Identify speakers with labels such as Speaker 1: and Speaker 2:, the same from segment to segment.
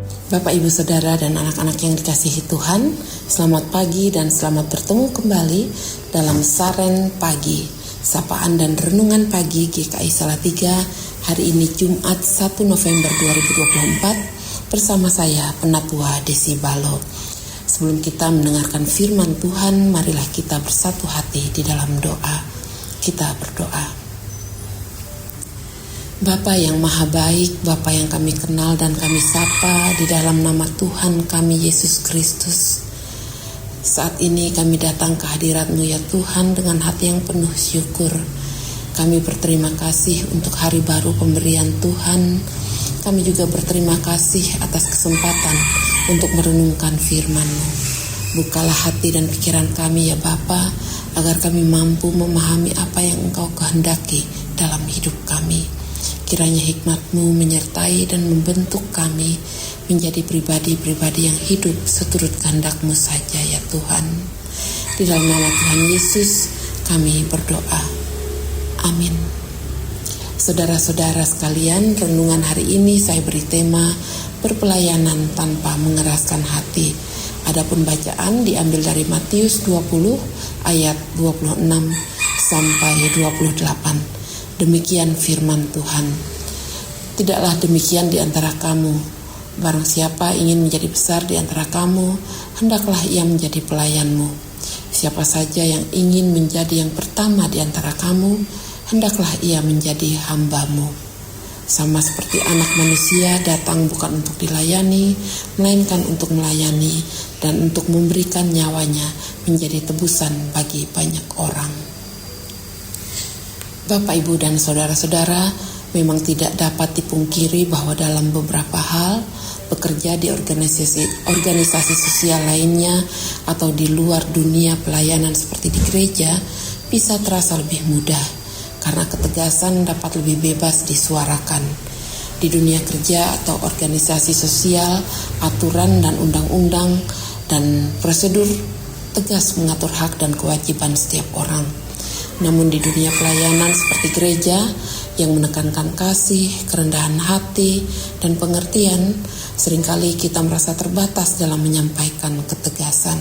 Speaker 1: Bapak, Ibu, Saudara, dan anak-anak yang dikasihi Tuhan, selamat pagi dan selamat bertemu kembali dalam Saren Pagi, Sapaan dan Renungan Pagi GKI Salatiga, hari ini Jumat 1 November 2024, bersama saya Penatua Desi Balo. Sebelum kita mendengarkan firman Tuhan, marilah kita bersatu hati di dalam doa. Kita berdoa. Bapa yang maha baik, Bapa yang kami kenal dan kami sapa di dalam nama Tuhan kami Yesus Kristus. Saat ini kami datang ke hadirat-Mu ya Tuhan dengan hati yang penuh syukur. Kami berterima kasih untuk hari baru pemberian Tuhan. Kami juga berterima kasih atas kesempatan untuk merenungkan firman-Mu. Bukalah hati dan pikiran kami ya Bapa, agar kami mampu memahami apa yang Engkau kehendaki dalam hidup kami. Kiranya hikmat-Mu menyertai dan membentuk kami menjadi pribadi-pribadi yang hidup seturut kehendak-Mu saja ya Tuhan. Di dalam nama Tuhan Yesus kami berdoa. Amin. Saudara-saudara sekalian, renungan hari ini saya beri tema berpelayanan tanpa mengeraskan hati. Adapun bacaan diambil dari Matius 20 ayat 26 sampai 28. Demikian firman Tuhan. Tidaklah demikian di antara kamu. Barang siapa ingin menjadi besar di antara kamu, hendaklah ia menjadi pelayanmu. Siapa saja yang ingin menjadi yang pertama di antara kamu, hendaklah ia menjadi hamba-Mu. Sama seperti anak manusia datang bukan untuk dilayani, melainkan untuk melayani dan untuk memberikan nyawanya menjadi tebusan bagi banyak orang. Bapak, Ibu, dan saudara-saudara, memang tidak dapat dipungkiri bahwa dalam beberapa hal, bekerja di organisasi sosial lainnya atau di luar dunia pelayanan seperti di gereja, bisa terasa lebih mudah, karena ketegasan dapat lebih bebas disuarakan. Di dunia kerja atau organisasi sosial, aturan dan undang-undang dan prosedur tegas mengatur hak dan kewajiban setiap orang. Namun di dunia pelayanan seperti gereja yang menekankan kasih, kerendahan hati, dan pengertian, seringkali kita merasa terbatas dalam menyampaikan ketegasan.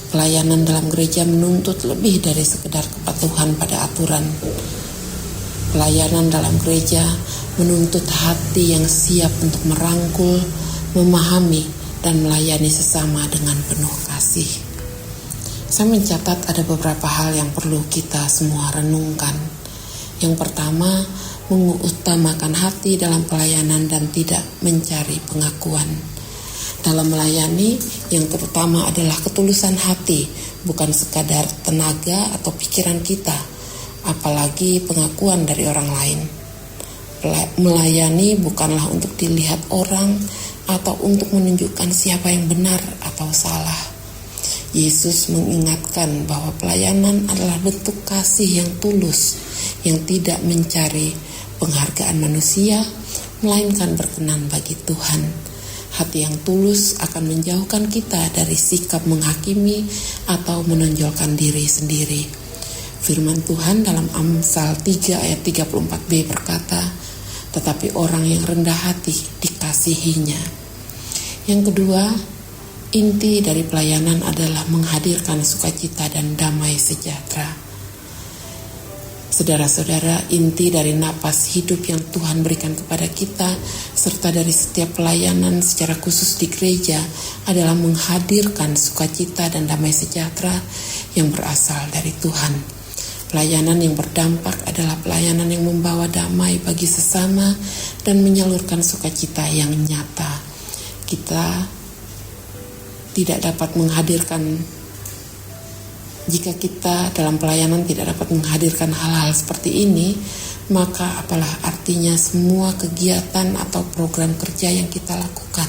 Speaker 1: Pelayanan dalam gereja menuntut lebih dari sekedar kepatuhan pada aturan. Pelayanan dalam gereja menuntut hati yang siap untuk merangkul, memahami, dan melayani sesama dengan penuh kasih. Saya mencatat ada beberapa hal yang perlu kita semua renungkan. Yang pertama, mengutamakan hati dalam pelayanan dan tidak mencari pengakuan. Dalam melayani, yang terutama adalah ketulusan hati, bukan sekadar tenaga atau pikiran kita, apalagi pengakuan dari orang lain. Melayani bukanlah untuk dilihat orang atau untuk menunjukkan siapa yang benar atau salah. Yesus mengingatkan bahwa pelayanan adalah bentuk kasih yang tulus, yang tidak mencari penghargaan manusia, melainkan berkenan bagi Tuhan. Hati yang tulus akan menjauhkan kita dari sikap menghakimi atau menonjolkan diri sendiri. Firman Tuhan dalam Amsal 3 ayat 34b berkata, tetapi orang yang rendah hati dikasihinya. Yang kedua, inti dari pelayanan adalah menghadirkan sukacita dan damai sejahtera. Saudara-saudara, inti dari napas hidup yang Tuhan berikan kepada kita, serta dari setiap pelayanan secara khusus di gereja, adalah menghadirkan sukacita dan damai sejahtera yang berasal dari Tuhan. Pelayanan yang berdampak adalah pelayanan yang membawa damai bagi sesama dan menyalurkan sukacita yang nyata. Kita tidak dapat menghadirkan, jika kita dalam pelayanan tidak dapat menghadirkan hal-hal seperti ini, maka apalah artinya semua kegiatan atau program kerja yang kita lakukan.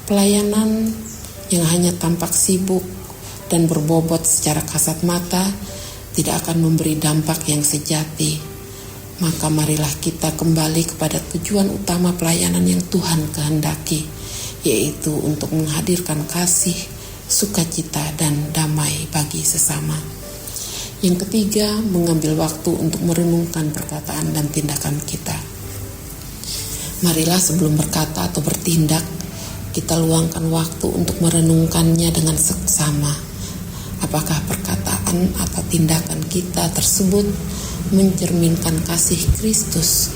Speaker 1: Pelayanan yang hanya tampak sibuk dan berbobot secara kasat mata tidak akan memberi dampak yang sejati. Maka marilah kita kembali kepada tujuan utama pelayanan yang Tuhan kehendaki, yaitu untuk menghadirkan kasih, sukacita, dan damai bagi sesama. Yang ketiga, mengambil waktu untuk merenungkan perkataan dan tindakan kita. Marilah sebelum berkata atau bertindak, kita luangkan waktu untuk merenungkannya dengan seksama. Apakah perkataan atau tindakan kita tersebut mencerminkan kasih Kristus?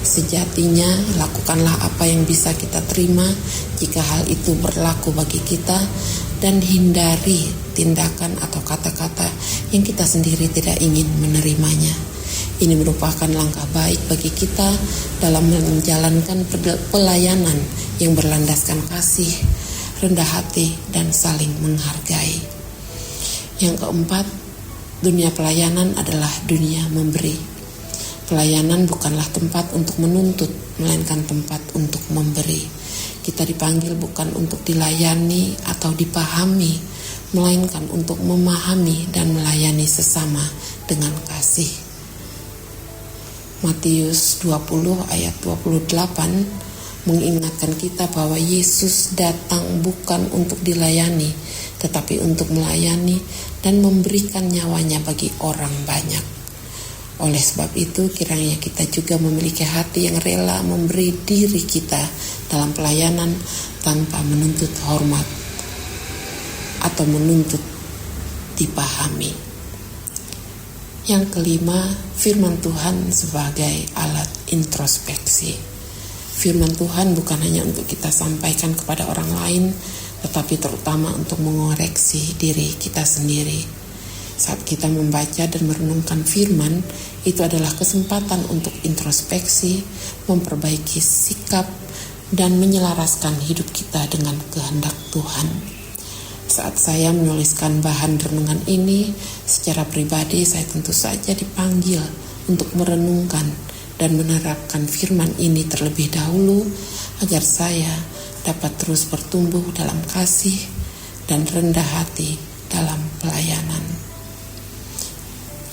Speaker 1: Sejatinya, lakukanlah apa yang bisa kita terima jika hal itu berlaku bagi kita, dan hindari tindakan atau kata-kata yang kita sendiri tidak ingin menerimanya. Ini merupakan langkah baik bagi kita dalam menjalankan pelayanan yang berlandaskan kasih, rendah hati, dan saling menghargai. Yang keempat, dunia pelayanan adalah dunia memberi. Pelayanan bukanlah tempat untuk menuntut, melainkan tempat untuk memberi. Kita dipanggil bukan untuk dilayani atau dipahami, melainkan untuk memahami dan melayani sesama dengan kasih. Matius 20 ayat 28 mengingatkan kita bahwa Yesus datang bukan untuk dilayani, tetapi untuk melayani dan memberikan nyawanya bagi orang banyak. Oleh sebab itu, kiranya kita juga memiliki hati yang rela memberi diri kita dalam pelayanan tanpa menuntut hormat atau menuntut dipahami. Yang kelima, firman Tuhan sebagai alat introspeksi. Firman Tuhan bukan hanya untuk kita sampaikan kepada orang lain, tetapi terutama untuk mengoreksi diri kita sendiri. Saat kita membaca dan merenungkan firman, itu adalah kesempatan untuk introspeksi, memperbaiki sikap, dan menyelaraskan hidup kita dengan kehendak Tuhan. Saat saya menuliskan bahan renungan ini, secara pribadi saya tentu saja dipanggil untuk merenungkan dan menerapkan firman ini terlebih dahulu, agar saya dapat terus bertumbuh dalam kasih dan rendah hati dalam pelayanan.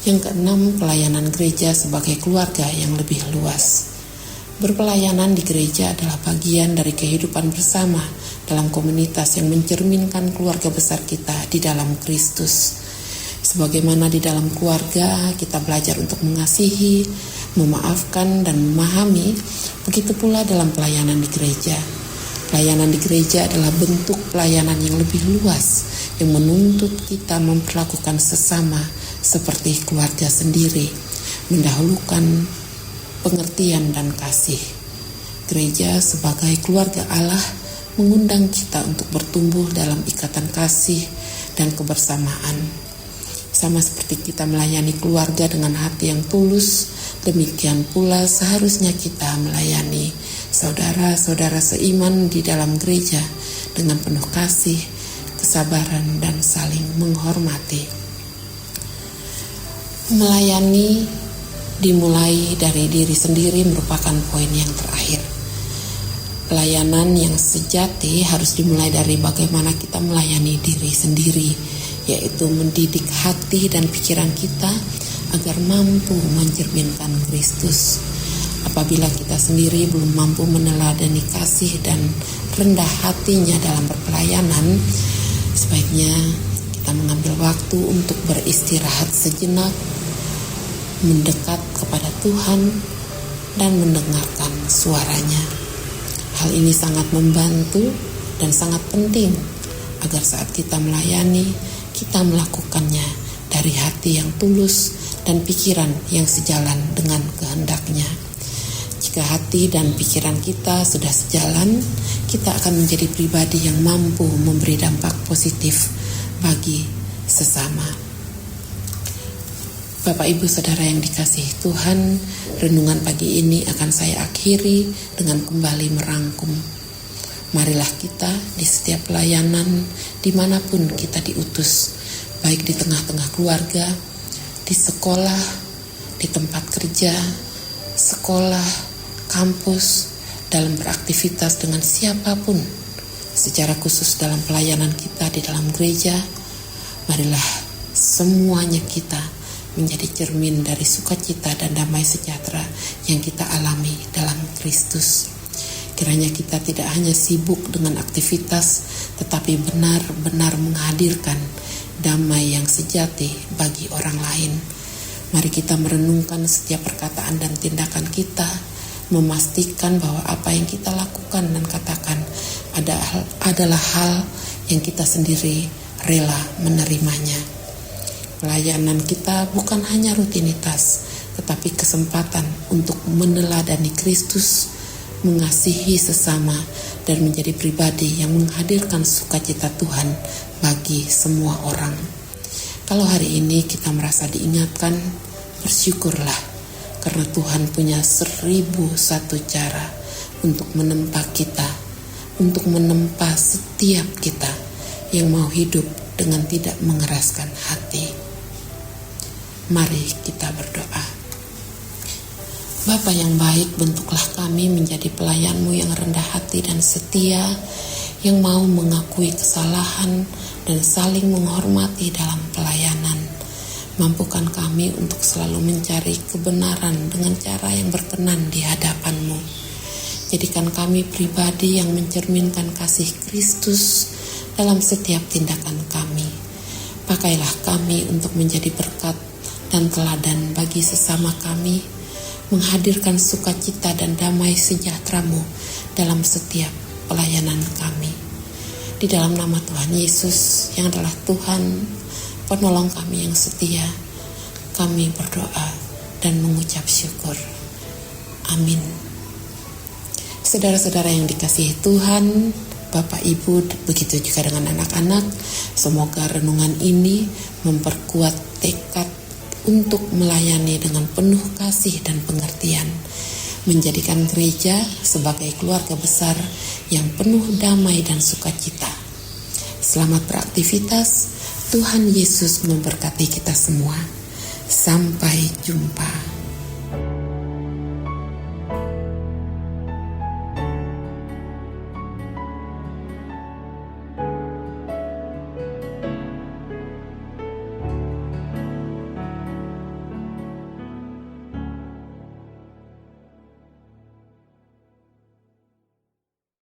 Speaker 1: Yang keenam, pelayanan gereja sebagai keluarga yang lebih luas. Berpelayanan di gereja adalah bagian dari kehidupan bersama dalam komunitas yang mencerminkan keluarga besar kita di dalam Kristus. Sebagaimana di dalam keluarga kita belajar untuk mengasihi, memaafkan, dan memahami, begitu pula dalam pelayanan di gereja. Pelayanan di gereja adalah bentuk pelayanan yang lebih luas, yang menuntut kita memperlakukan sesama seperti keluarga sendiri, mendahulukan pengertian dan kasih. Gereja sebagai keluarga Allah mengundang kita untuk bertumbuh dalam ikatan kasih dan kebersamaan. Sama seperti kita melayani keluarga dengan hati yang tulus, demikian pula seharusnya kita melayani saudara-saudara seiman di dalam gereja dengan penuh kasih, kesabaran, dan saling menghormati. Melayani dimulai dari diri sendiri merupakan poin yang terakhir. Pelayanan yang sejati harus dimulai dari bagaimana kita melayani diri sendiri, yaitu mendidik hati dan pikiran kita agar mampu mencerminkan Kristus. Apabila kita sendiri belum mampu meneladani kasih dan rendah hatinya dalam berpelayanan, sebaiknya kita mengambil waktu untuk beristirahat sejenak, mendekat kepada Tuhan, dan mendengarkan suaranya. Hal ini sangat membantu dan sangat penting agar saat kita melayani, kita melakukannya dari hati yang tulus dan pikiran yang sejalan dengan kehendaknya. Jika hati dan pikiran kita sudah sejalan, kita akan menjadi pribadi yang mampu memberi dampak positif bagi sesama. Bapak, Ibu, Saudara yang dikasihi Tuhan, renungan pagi ini akan saya akhiri dengan kembali merangkum. Marilah kita di setiap pelayanan, dimanapun kita diutus, baik di tengah-tengah keluarga, di sekolah, di tempat kerja, sekolah, kampus, dalam beraktivitas dengan siapapun, secara khusus dalam pelayanan kita di dalam gereja, marilah semuanya kita menjadi cermin dari sukacita dan damai sejahtera yang kita alami dalam Kristus. Kiranya kita tidak hanya sibuk dengan aktivitas, tetapi benar-benar menghadirkan damai yang sejati bagi orang lain. Mari kita merenungkan setiap perkataan dan tindakan kita, memastikan bahwa apa yang kita lakukan dan katakan adalah hal yang kita sendiri rela menerimanya. Pelayanan kita bukan hanya rutinitas, tetapi kesempatan untuk meneladani Kristus, mengasihi sesama, dan menjadi pribadi yang menghadirkan sukacita Tuhan bagi semua orang. Kalau hari ini kita merasa diingatkan, bersyukurlah, karena Tuhan punya 1001 cara untuk menempa kita, untuk menempa setiap kita yang mau hidup dengan tidak mengeraskan hati. Mari kita berdoa. Bapa yang baik, bentuklah kami menjadi pelayan-Mu yang rendah hati dan setia, yang mau mengakui kesalahan dan saling menghormati dalam pelayanan. Mampukan kami untuk selalu mencari kebenaran dengan cara yang berkenan di hadapan-Mu. Jadikan kami pribadi yang mencerminkan kasih Kristus dalam setiap tindakan kami. Pakailah kami untuk menjadi berkat dan teladan bagi sesama kami, menghadirkan sukacita dan damai sejahtera-Mu dalam setiap pelayanan kami. Di dalam nama Tuhan Yesus yang adalah Tuhan, penolong kami yang setia, kami berdoa dan mengucap syukur. Amin. Saudara-saudara yang dikasihi Tuhan, Bapak Ibu, begitu juga dengan anak-anak, semoga renungan ini memperkuat tekad untuk melayani dengan penuh kasih dan pengertian, menjadikan gereja sebagai keluarga besar yang penuh damai dan sukacita. Selamat beraktivitas, Tuhan Yesus memberkati kita semua. Sampai jumpa.